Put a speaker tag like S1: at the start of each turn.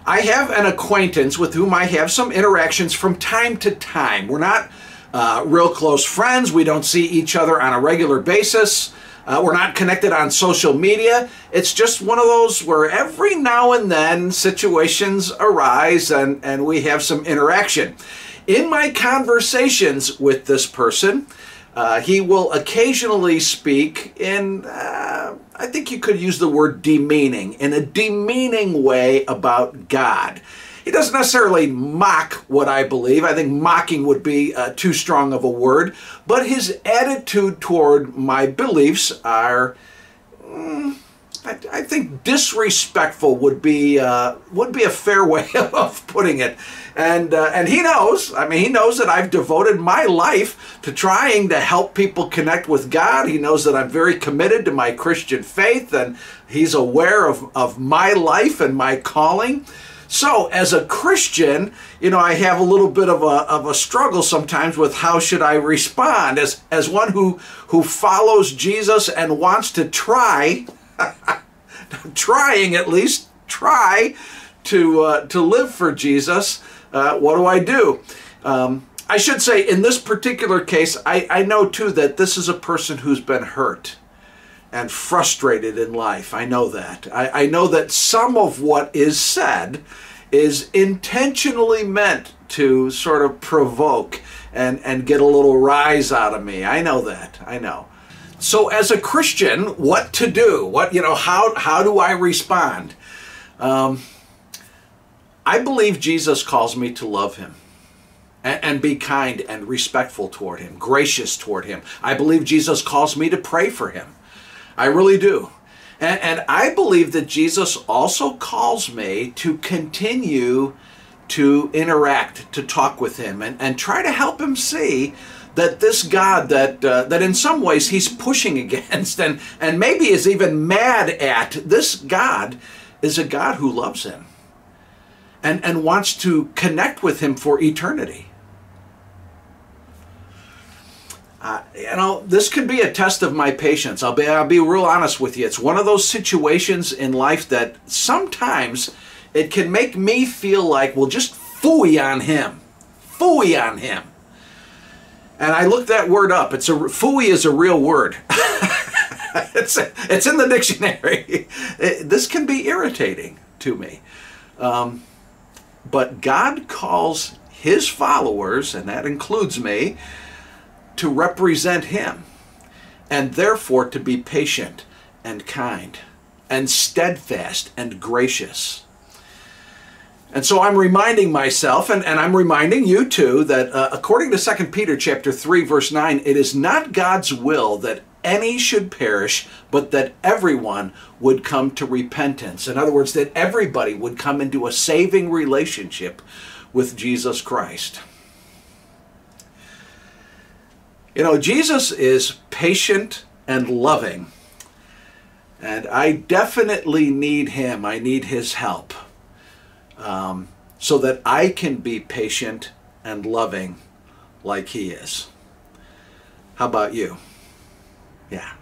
S1: I have an acquaintance with whom I have some interactions from time to time. We're not real close friends. We don't see each other on a regular basis. We're not connected on social media. It's just one of those where every now and then situations arise and we have some interaction. In my conversations with this person, he will occasionally speak in, I think you could use the word demeaning, in a demeaning way about God. He doesn't necessarily mock what I believe. I think mocking would be too strong of a word. But his attitude toward my beliefs are, I think, disrespectful would be a fair way of putting it. And he knows. I mean, he knows that I've devoted my life to trying to help people connect with God. He knows that I'm very committed to my Christian faith, and he's aware of my life and my calling. So as a Christian, you know, I have a little bit of a struggle sometimes with how should I respond. As one who follows Jesus and wants to try, trying at least, try to live for Jesus, what do? I should say in this particular case, I know too that this is a person who's been hurt and frustrated in life. I know that. I know that some of what is said is intentionally meant to sort of provoke and get a little rise out of me. I know that. I know. So as a Christian, what to do? How do I respond? I believe Jesus calls me to love him and be kind and respectful toward him, gracious toward him. I believe Jesus calls me to pray for him. I really do. And I believe that Jesus also calls me to continue to interact, to talk with him, and try to help him see that this God that in some ways he's pushing against and maybe is even mad at, this God is a God who loves him and wants to connect with him for eternity. This could be a test of my patience. I'll be real honest with you. It's one of those situations in life that sometimes it can make me feel like, well, just phooey on him. Phooey on him. And I looked that word up. Phooey is a real word. It's in the dictionary. This can be irritating to me. But God calls his followers, and that includes me, to represent him, and therefore to be patient and kind and steadfast and gracious. And so I'm reminding myself, and I'm reminding you too, that according to 2 Peter chapter 3, verse 9, it is not God's will that any should perish, but that everyone would come to repentance. In other words, that everybody would come into a saving relationship with Jesus Christ. You know, Jesus is patient and loving, and I definitely need him. I need his help so that I can be patient and loving like he is. How about you? Yeah.